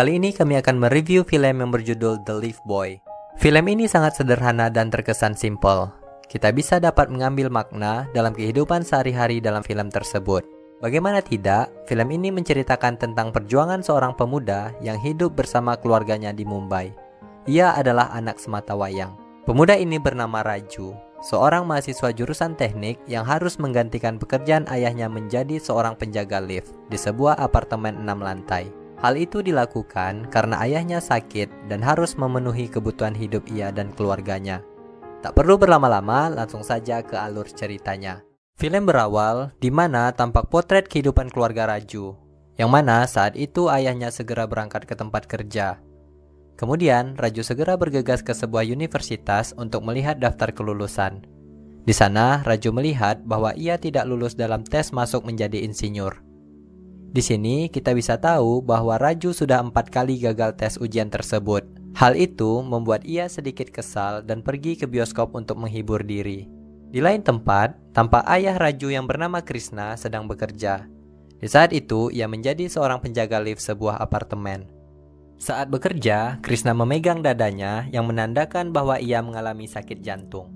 Kali ini kami akan mereview film yang berjudul The Leaf Boy. Film ini sangat sederhana dan terkesan simpel. Kita bisa dapat mengambil makna dalam kehidupan sehari-hari dalam film tersebut. Bagaimana tidak, film ini menceritakan tentang perjuangan seorang pemuda yang hidup bersama keluarganya di Mumbai. Ia adalah anak sematawayang. Pemuda ini bernama Raju, seorang mahasiswa jurusan teknik yang harus menggantikan pekerjaan ayahnya menjadi seorang penjaga lift di sebuah apartemen 6 lantai. Hal itu dilakukan karena ayahnya sakit dan harus memenuhi kebutuhan hidup ia dan keluarganya. Tak perlu berlama-lama, langsung saja ke alur ceritanya. Film berawal di mana tampak potret kehidupan keluarga Raju, yang mana saat itu ayahnya segera berangkat ke tempat kerja. Kemudian, Raju segera bergegas ke sebuah universitas untuk melihat daftar kelulusan. Di sana, Raju melihat bahwa ia tidak lulus dalam tes masuk menjadi insinyur. Di sini, kita bisa tahu bahwa Raju sudah 4 kali gagal tes ujian tersebut. Hal itu membuat ia sedikit kesal dan pergi ke bioskop untuk menghibur diri. Di lain tempat, tampak ayah Raju yang bernama Krishna sedang bekerja. Di saat itu, ia menjadi seorang penjaga lift sebuah apartemen. Saat bekerja, Krishna memegang dadanya yang menandakan bahwa ia mengalami sakit jantung.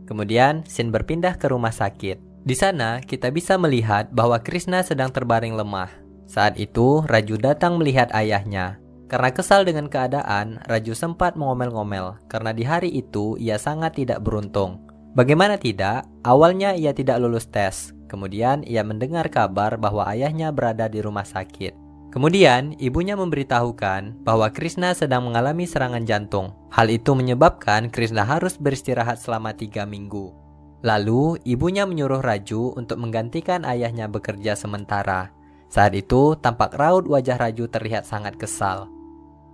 Kemudian, scene berpindah ke rumah sakit. Di sana, kita bisa melihat bahwa Krishna sedang terbaring lemah. Saat itu, Raju datang melihat ayahnya. Karena kesal dengan keadaan, Raju sempat mengomel-ngomel karena di hari itu ia sangat tidak beruntung. Bagaimana tidak, awalnya ia tidak lulus tes. Kemudian, ia mendengar kabar bahwa ayahnya berada di rumah sakit. Kemudian, ibunya memberitahukan bahwa Krishna sedang mengalami serangan jantung. Hal itu menyebabkan Krishna harus beristirahat selama 3 minggu. Lalu, ibunya menyuruh Raju untuk menggantikan ayahnya bekerja sementara. Saat itu, tampak raut wajah Raju terlihat sangat kesal.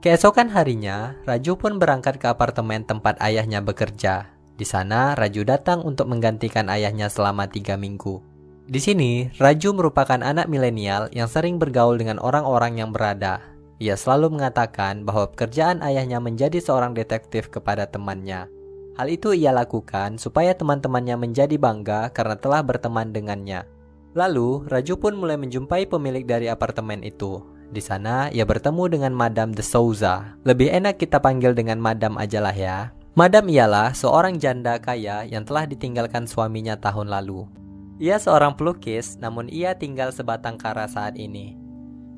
Keesokan harinya, Raju pun berangkat ke apartemen tempat ayahnya bekerja. Di sana, Raju datang untuk menggantikan ayahnya selama 3 minggu. Di sini, Raju merupakan anak milenial yang sering bergaul dengan orang-orang yang berada. Ia selalu mengatakan bahwa pekerjaan ayahnya menjadi seorang detektif kepada temannya. Hal itu ia lakukan supaya teman-temannya menjadi bangga karena telah berteman dengannya. Lalu, Raju pun mulai menjumpai pemilik dari apartemen itu. Di sana, ia bertemu dengan Madame de Souza. Lebih enak kita panggil dengan Madam ajalah ya. Madam ialah seorang janda kaya yang telah ditinggalkan suaminya tahun lalu. Ia seorang pelukis, namun ia tinggal sebatang kara saat ini.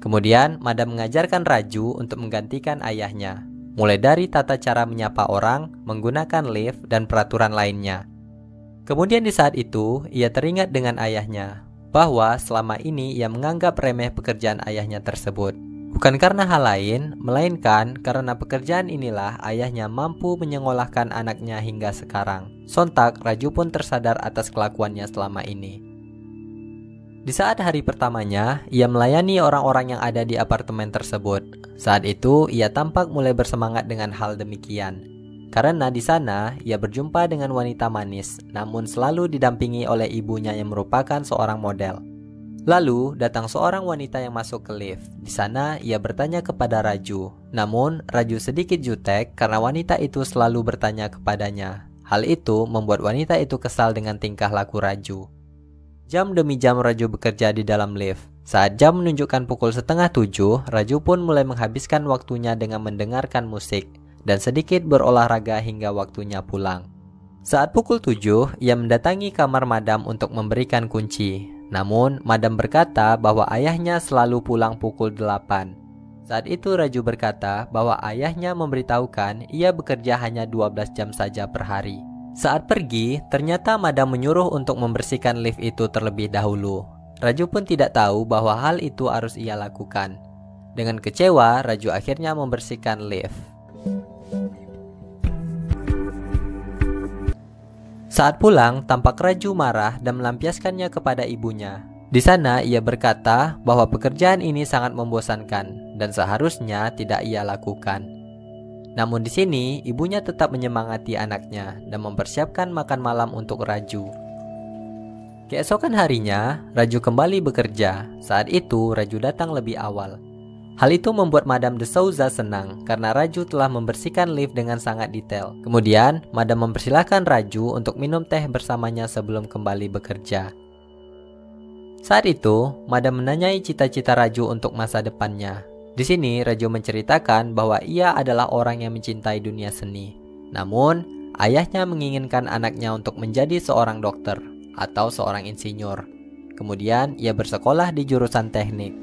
Kemudian, Madam mengajarkan Raju untuk menggantikan ayahnya, mulai dari tata cara menyapa orang, menggunakan lift, dan peraturan lainnya. Kemudian di saat itu, ia teringat dengan ayahnya, bahwa selama ini ia menganggap remeh pekerjaan ayahnya tersebut. Bukan karena hal lain, melainkan karena pekerjaan inilah ayahnya mampu menyekolahkan anaknya hingga sekarang. Sontak, Raju pun tersadar atas kelakuannya selama ini. Di saat hari pertamanya, ia melayani orang-orang yang ada di apartemen tersebut. Saat itu, ia tampak mulai bersemangat dengan hal demikian. Karena di sana, ia berjumpa dengan wanita manis, namun selalu didampingi oleh ibunya yang merupakan seorang model. Lalu, datang seorang wanita yang masuk ke lift. Di sana, ia bertanya kepada Raju. Namun, Raju sedikit jutek karena wanita itu selalu bertanya kepadanya. Hal itu membuat wanita itu kesal dengan tingkah laku Raju. Jam demi jam Raju bekerja di dalam lift. Saat jam menunjukkan pukul 6:30, Raju pun mulai menghabiskan waktunya dengan mendengarkan musik dan sedikit berolahraga hingga waktunya pulang. Saat pukul 7, ia mendatangi kamar Madam untuk memberikan kunci. Namun, Madam berkata bahwa ayahnya selalu pulang pukul 8. Saat itu Raju berkata bahwa ayahnya memberitahukan ia bekerja hanya 12 jam saja per hari. Saat pergi, ternyata Madam menyuruh untuk membersihkan lift itu terlebih dahulu. Raju pun tidak tahu bahwa hal itu harus ia lakukan. Dengan kecewa, Raju akhirnya membersihkan lift. Saat pulang, tampak Raju marah dan melampiaskannya kepada ibunya. Di sana, ia berkata bahwa pekerjaan ini sangat membosankan dan seharusnya tidak ia lakukan. Namun di sini, ibunya tetap menyemangati anaknya dan mempersiapkan makan malam untuk Raju. Keesokan harinya, Raju kembali bekerja. Saat itu, Raju datang lebih awal. Hal itu membuat Madame de Souza senang karena Raju telah membersihkan lift dengan sangat detail. Kemudian, Madame mempersilahkan Raju untuk minum teh bersamanya sebelum kembali bekerja. Saat itu, Madame menanyai cita-cita Raju untuk masa depannya. Di sini Raju menceritakan bahwa ia adalah orang yang mencintai dunia seni. Namun, ayahnya menginginkan anaknya untuk menjadi seorang dokter atau seorang insinyur. Kemudian, ia bersekolah di jurusan teknik.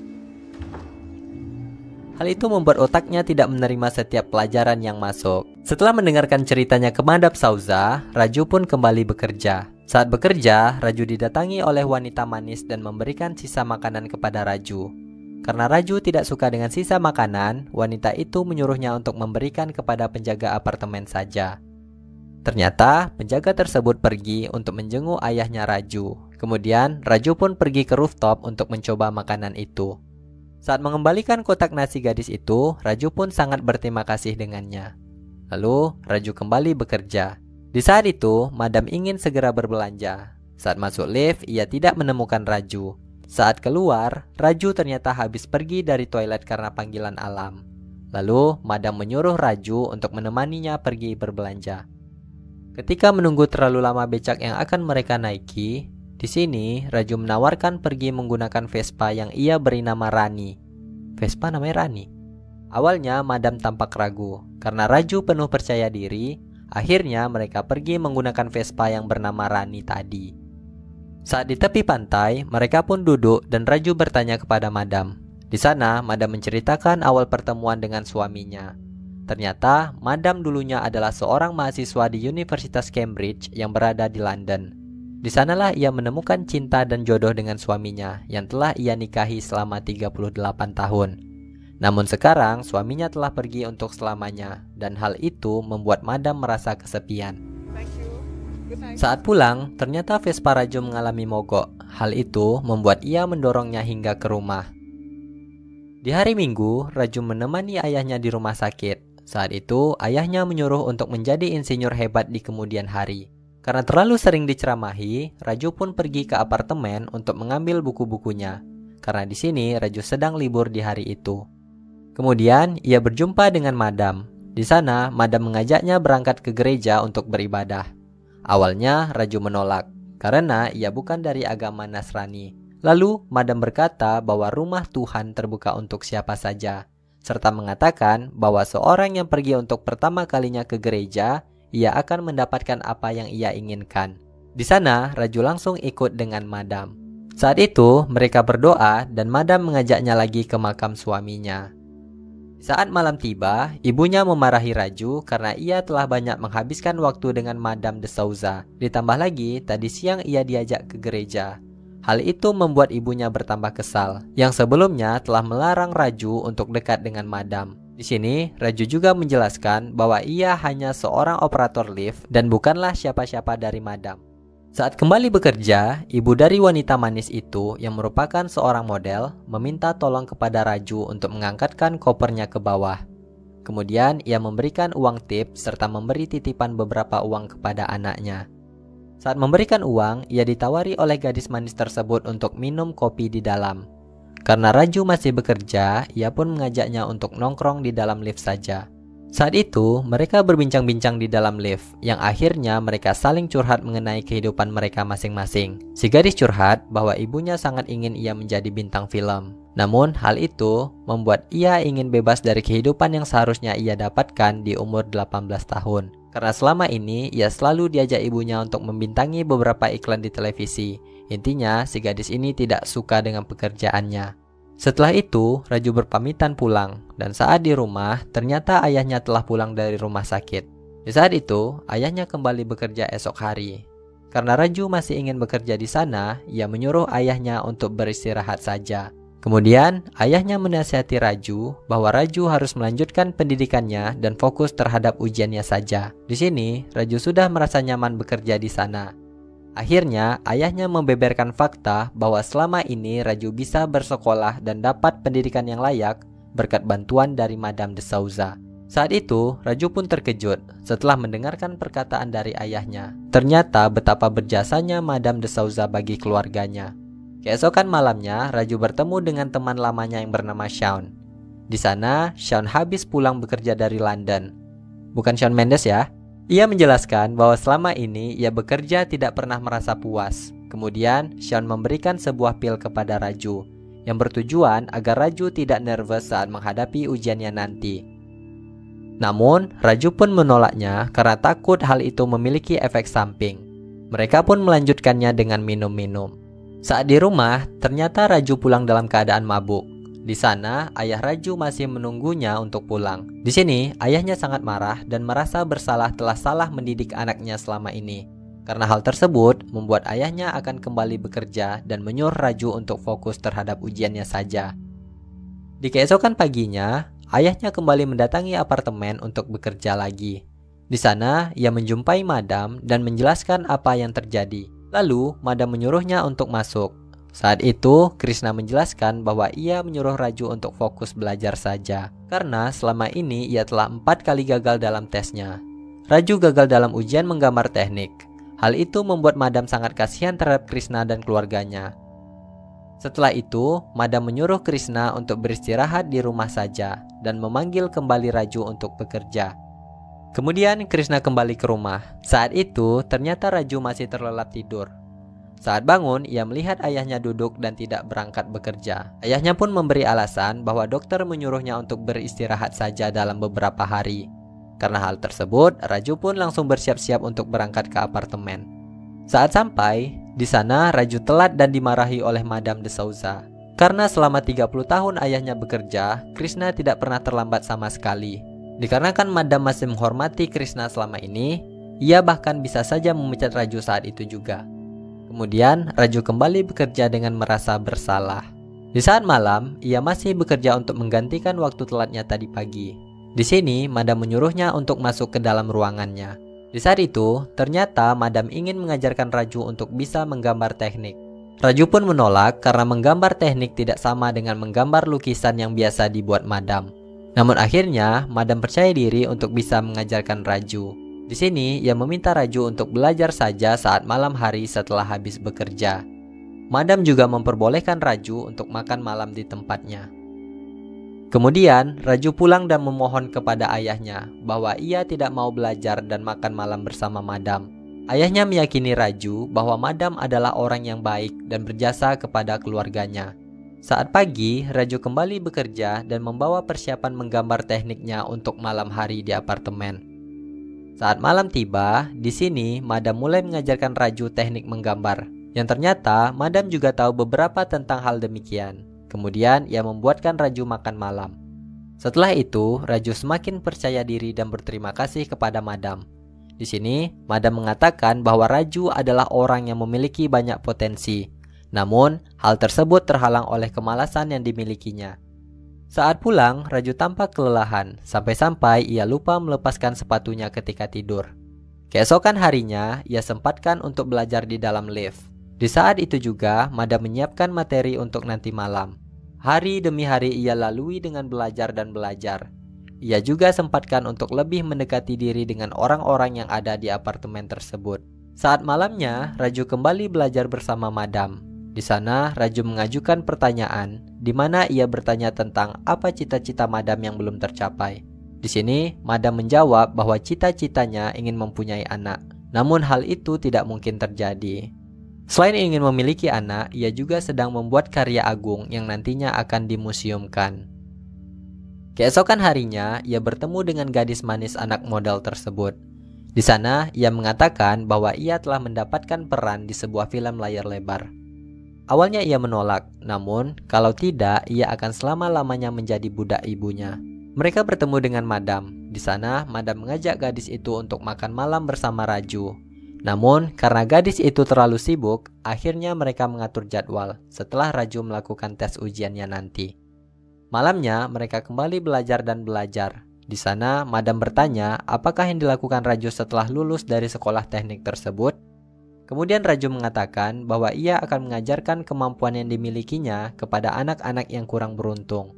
Hal itu membuat otaknya tidak menerima setiap pelajaran yang masuk. Setelah mendengarkan ceritanya ke Madam Souza, Raju pun kembali bekerja. Saat bekerja, Raju didatangi oleh wanita manis dan memberikan sisa makanan kepada Raju. Karena Raju tidak suka dengan sisa makanan, wanita itu menyuruhnya untuk memberikan kepada penjaga apartemen saja. Ternyata, penjaga tersebut pergi untuk menjenguk ayahnya Raju. Kemudian, Raju pun pergi ke rooftop untuk mencoba makanan itu. Saat mengembalikan kotak nasi gadis itu, Raju pun sangat berterima kasih dengannya. Lalu, Raju kembali bekerja. Di saat itu, Madam ingin segera berbelanja. Saat masuk lift, ia tidak menemukan Raju. Saat keluar, Raju ternyata habis pergi dari toilet karena panggilan alam. Lalu, Madam menyuruh Raju untuk menemaninya pergi berbelanja. Ketika menunggu terlalu lama becak yang akan mereka naiki, di sini Raju menawarkan pergi menggunakan Vespa yang ia beri nama Rani. Vespa namanya Rani. Awalnya, Madam tampak ragu. Karena Raju penuh percaya diri, akhirnya mereka pergi menggunakan Vespa yang bernama Rani tadi. Saat di tepi pantai, mereka pun duduk dan Raju bertanya kepada Madam. Di sana, Madam menceritakan awal pertemuan dengan suaminya. Ternyata, Madam dulunya adalah seorang mahasiswa di Universitas Cambridge yang berada di London. Di sanalah ia menemukan cinta dan jodoh dengan suaminya yang telah ia nikahi selama 38 tahun. Namun sekarang, suaminya telah pergi untuk selamanya dan hal itu membuat Madam merasa kesepian. Saat pulang, ternyata Vespa Raju mengalami mogok. Hal itu membuat ia mendorongnya hingga ke rumah. Di hari Minggu, Raju menemani ayahnya di rumah sakit. Saat itu, ayahnya menyuruh untuk menjadi insinyur hebat di kemudian hari. Karena terlalu sering diceramahi, Raju pun pergi ke apartemen untuk mengambil buku-bukunya. Karena di sini Raju sedang libur di hari itu. Kemudian, ia berjumpa dengan Madam. Di sana, Madam mengajaknya berangkat ke gereja untuk beribadah. Awalnya, Raju menolak karena ia bukan dari agama Nasrani. Lalu, Madam berkata bahwa rumah Tuhan terbuka untuk siapa saja, serta mengatakan bahwa seorang yang pergi untuk pertama kalinya ke gereja, ia akan mendapatkan apa yang ia inginkan. Di sana, Raju langsung ikut dengan Madam. Saat itu, mereka berdoa dan Madam mengajaknya lagi ke makam suaminya. Saat malam tiba, ibunya memarahi Raju karena ia telah banyak menghabiskan waktu dengan Madam de Souza. Ditambah lagi, tadi siang ia diajak ke gereja. Hal itu membuat ibunya bertambah kesal, yang sebelumnya telah melarang Raju untuk dekat dengan Madam. Di sini, Raju juga menjelaskan bahwa ia hanya seorang operator lift dan bukanlah siapa-siapa dari Madam. Saat kembali bekerja, ibu dari wanita manis itu yang merupakan seorang model meminta tolong kepada Raju untuk mengangkatkan kopernya ke bawah. Kemudian ia memberikan uang tip serta memberi titipan beberapa uang kepada anaknya. Saat memberikan uang, ia ditawari oleh gadis manis tersebut untuk minum kopi di dalam. Karena Raju masih bekerja, ia pun mengajaknya untuk nongkrong di dalam lift saja. Saat itu, mereka berbincang-bincang di dalam lift, yang akhirnya mereka saling curhat mengenai kehidupan mereka masing-masing. Si gadis curhat bahwa ibunya sangat ingin ia menjadi bintang film. Namun, hal itu membuat ia ingin bebas dari kehidupan yang seharusnya ia dapatkan di umur 18 tahun. Karena selama ini, ia selalu diajak ibunya untuk membintangi beberapa iklan di televisi. Intinya, si gadis ini tidak suka dengan pekerjaannya. Setelah itu, Raju berpamitan pulang, dan saat di rumah, ternyata ayahnya telah pulang dari rumah sakit. Di saat itu, ayahnya kembali bekerja esok hari. Karena Raju masih ingin bekerja di sana, ia menyuruh ayahnya untuk beristirahat saja. Kemudian, ayahnya menasihati Raju bahwa Raju harus melanjutkan pendidikannya dan fokus terhadap ujiannya saja. Di sini, Raju sudah merasa nyaman bekerja di sana. Akhirnya, ayahnya membeberkan fakta bahwa selama ini Raju bisa bersekolah dan dapat pendidikan yang layak berkat bantuan dari Madam de Souza. Saat itu, Raju pun terkejut setelah mendengarkan perkataan dari ayahnya. Ternyata betapa berjasanya Madam de Souza bagi keluarganya. Keesokan malamnya, Raju bertemu dengan teman lamanya yang bernama Shawn. Di sana, Shawn habis pulang bekerja dari London. Bukan Shawn Mendes ya. Ia menjelaskan bahwa selama ini ia bekerja tidak pernah merasa puas. Kemudian, Shawn memberikan sebuah pil kepada Raju. yang bertujuan agar Raju tidak nervous saat menghadapi ujiannya nanti. Namun, Raju pun menolaknya karena takut hal itu memiliki efek samping. Mereka pun melanjutkannya dengan minum-minum. Saat di rumah, ternyata Raju pulang dalam keadaan mabuk. Di sana, ayah Raju masih menunggunya untuk pulang. Di sini, ayahnya sangat marah dan merasa bersalah telah salah mendidik anaknya selama ini. Karena hal tersebut, membuat ayahnya akan kembali bekerja dan menyuruh Raju untuk fokus terhadap ujiannya saja. Di keesokan paginya, ayahnya kembali mendatangi apartemen untuk bekerja lagi. Di sana, ia menjumpai Madam dan menjelaskan apa yang terjadi. Lalu, Madam menyuruhnya untuk masuk. Saat itu, Krishna menjelaskan bahwa ia menyuruh Raju untuk fokus belajar saja. Karena selama ini ia telah 4 kali gagal dalam tesnya. Raju gagal dalam ujian menggambar teknik. Hal itu membuat Madam sangat kasihan terhadap Krishna dan keluarganya. Setelah itu, Madam menyuruh Krishna untuk beristirahat di rumah saja dan memanggil kembali Raju untuk bekerja. Kemudian Krishna kembali ke rumah. Saat itu, ternyata Raju masih terlelap tidur. Saat bangun, ia melihat ayahnya duduk dan tidak berangkat bekerja. Ayahnya pun memberi alasan bahwa dokter menyuruhnya untuk beristirahat saja dalam beberapa hari. Karena hal tersebut, Raju pun langsung bersiap-siap untuk berangkat ke apartemen. Saat sampai, di sana Raju telat dan dimarahi oleh Madam de Souza. Karena selama 30 tahun ayahnya bekerja, Krishna tidak pernah terlambat sama sekali. Dikarenakan Madam masih menghormati Krishna selama ini, ia bahkan bisa saja memecat Raju saat itu juga. Kemudian, Raju kembali bekerja dengan merasa bersalah. Di saat malam, ia masih bekerja untuk menggantikan waktu telatnya tadi pagi. Di sini, Madam menyuruhnya untuk masuk ke dalam ruangannya. Di saat itu, ternyata Madam ingin mengajarkan Raju untuk bisa menggambar teknik. Raju pun menolak karena menggambar teknik tidak sama dengan menggambar lukisan yang biasa dibuat Madam. Namun akhirnya, Madam percaya diri untuk bisa mengajarkan Raju. Di sini, ia meminta Raju untuk belajar saja saat malam hari setelah habis bekerja. Madam juga memperbolehkan Raju untuk makan malam di tempatnya. Kemudian, Raju pulang dan memohon kepada ayahnya bahwa ia tidak mau belajar dan makan malam bersama Madam. Ayahnya meyakini Raju bahwa Madam adalah orang yang baik dan berjasa kepada keluarganya. Saat pagi, Raju kembali bekerja dan membawa persiapan menggambar tekniknya untuk malam hari di apartemen. Saat malam tiba, di sini Madam mulai mengajarkan Raju teknik menggambar. Yang ternyata, Madam juga tahu beberapa tentang hal demikian. Kemudian, ia membuatkan Raju makan malam. Setelah itu, Raju semakin percaya diri dan berterima kasih kepada Madam. Di sini, Madam mengatakan bahwa Raju adalah orang yang memiliki banyak potensi. Namun, hal tersebut terhalang oleh kemalasan yang dimilikinya. Saat pulang, Raju tampak kelelahan, sampai-sampai ia lupa melepaskan sepatunya ketika tidur. Keesokan harinya, ia sempatkan untuk belajar di dalam lift. Di saat itu juga, Madam menyiapkan materi untuk nanti malam. Hari demi hari ia lalui dengan belajar dan belajar. Ia juga sempatkan untuk lebih mendekati diri dengan orang-orang yang ada di apartemen tersebut. Saat malamnya, Raju kembali belajar bersama Madam. Di sana, Raju mengajukan pertanyaan, di mana ia bertanya tentang apa cita-cita Madam yang belum tercapai. Di sini, Madam menjawab bahwa cita-citanya ingin mempunyai anak. Namun hal itu tidak mungkin terjadi. Selain ingin memiliki anak, ia juga sedang membuat karya agung yang nantinya akan dimuseumkan. Keesokan harinya, ia bertemu dengan gadis manis anak model tersebut. Di sana, ia mengatakan bahwa ia telah mendapatkan peran di sebuah film layar lebar. Awalnya ia menolak, namun kalau tidak, ia akan selama-lamanya menjadi budak ibunya. Mereka bertemu dengan Madam. Di sana, Madam mengajak gadis itu untuk makan malam bersama Raju. Namun, karena gadis itu terlalu sibuk, akhirnya mereka mengatur jadwal setelah Raju melakukan tes ujiannya nanti. Malamnya, mereka kembali belajar dan belajar. Di sana, Madam bertanya apakah yang dilakukan Raju setelah lulus dari sekolah teknik tersebut. Kemudian Raju mengatakan bahwa ia akan mengajarkan kemampuan yang dimilikinya kepada anak-anak yang kurang beruntung.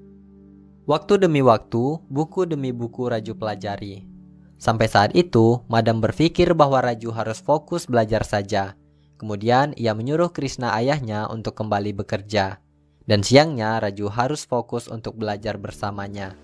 Waktu demi waktu, buku demi buku Raju pelajari. Sampai saat itu, Madam berpikir bahwa Raju harus fokus belajar saja. Kemudian ia menyuruh Krishna ayahnya untuk kembali bekerja. Dan siangnya Raju harus fokus untuk belajar bersamanya.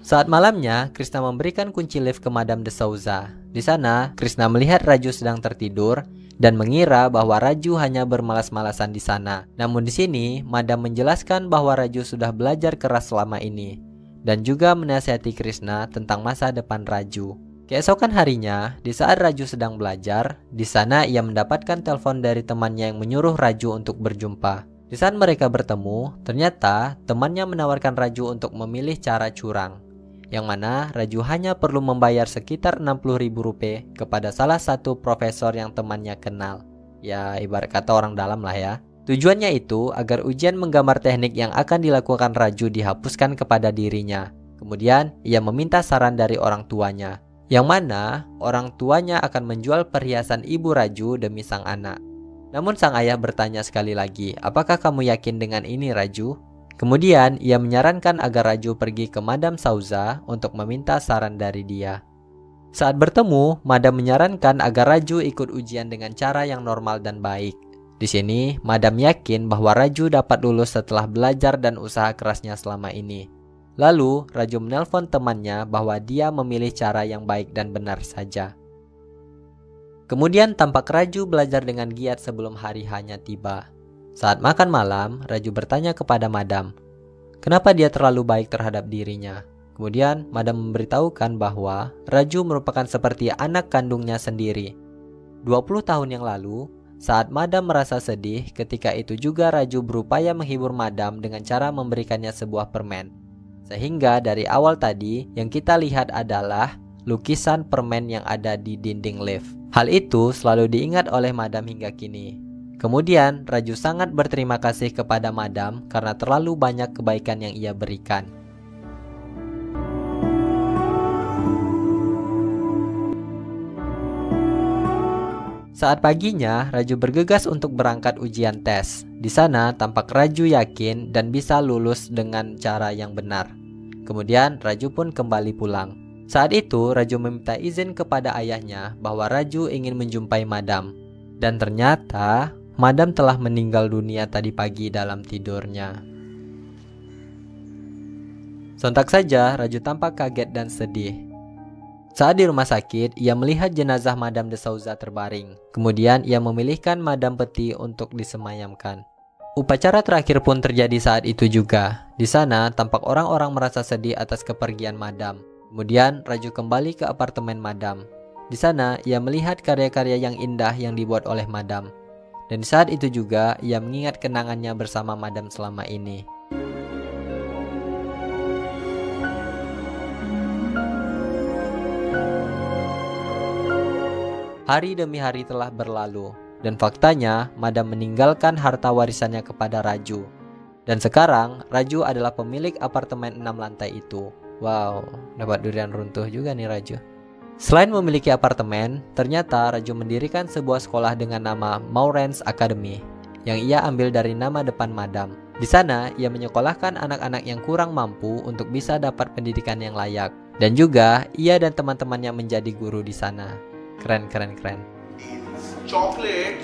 Saat malamnya, Krishna memberikan kunci lift ke Madam de Souza. Di sana, Krishna melihat Raju sedang tertidur dan mengira bahwa Raju hanya bermalas-malasan di sana. Namun di sini, Madam menjelaskan bahwa Raju sudah belajar keras selama ini dan juga menasihati Krishna tentang masa depan Raju. Keesokan harinya, di saat Raju sedang belajar, di sana ia mendapatkan telepon dari temannya yang menyuruh Raju untuk berjumpa. Di saat mereka bertemu, ternyata temannya menawarkan Raju untuk memilih cara curang, yang mana Raju hanya perlu membayar sekitar 60.000 rupiah kepada salah satu profesor yang temannya kenal. Ya, ibarat kata orang dalam lah ya. Tujuannya itu agar ujian menggambar teknik yang akan dilakukan Raju dihapuskan kepada dirinya. Kemudian, ia meminta saran dari orang tuanya, yang mana orang tuanya akan menjual perhiasan ibu Raju demi sang anak. Namun sang ayah bertanya sekali lagi, apakah kamu yakin dengan ini Raju? Kemudian ia menyarankan agar Raju pergi ke Madam Sauza untuk meminta saran dari dia. Saat bertemu, Madam menyarankan agar Raju ikut ujian dengan cara yang normal dan baik. Di sini, Madam yakin bahwa Raju dapat lulus setelah belajar dan usaha kerasnya selama ini. Lalu, Raju menelpon temannya bahwa dia memilih cara yang baik dan benar saja. Kemudian tampak Raju belajar dengan giat sebelum hari H-nya tiba. Saat makan malam, Raju bertanya kepada Madam, kenapa dia terlalu baik terhadap dirinya. Kemudian, Madam memberitahukan bahwa Raju merupakan seperti anak kandungnya sendiri. 20 tahun yang lalu, saat Madam merasa sedih, ketika itu juga Raju berupaya menghibur Madam dengan cara memberikannya sebuah permen. Sehingga dari awal tadi, yang kita lihat adalah lukisan permen yang ada di dinding lift. Hal itu selalu diingat oleh Madam hingga kini. Kemudian, Raju sangat berterima kasih kepada Madam karena terlalu banyak kebaikan yang ia berikan. Saat paginya, Raju bergegas untuk berangkat ujian tes. Di sana, tampak Raju yakin dan bisa lulus dengan cara yang benar. Kemudian, Raju pun kembali pulang. Saat itu, Raju meminta izin kepada ayahnya bahwa Raju ingin menjumpai Madam. Dan ternyata Madam telah meninggal dunia tadi pagi dalam tidurnya. Sontak saja Raju tampak kaget dan sedih. Saat di rumah sakit, ia melihat jenazah Madam de Souza terbaring. Kemudian ia memilihkan Madam Peti untuk disemayamkan. Upacara terakhir pun terjadi saat itu juga. Di sana tampak orang-orang merasa sedih atas kepergian Madam. Kemudian Raju kembali ke apartemen Madam. Di sana ia melihat karya-karya yang indah yang dibuat oleh Madam. Dan saat itu juga ia mengingat kenangannya bersama Madam selama ini. Hari demi hari telah berlalu, dan faktanya Madam meninggalkan harta warisannya kepada Raju. Dan sekarang Raju adalah pemilik apartemen 6 lantai itu. Wow, dapat durian runtuh juga nih Raju. Selain memiliki apartemen, ternyata Raju mendirikan sebuah sekolah dengan nama Maurens Academy yang ia ambil dari nama depan Madam. Di sana, ia menyekolahkan anak-anak yang kurang mampu untuk bisa dapat pendidikan yang layak. Dan juga, ia dan teman-temannya menjadi guru di sana. Keren. Chocolate.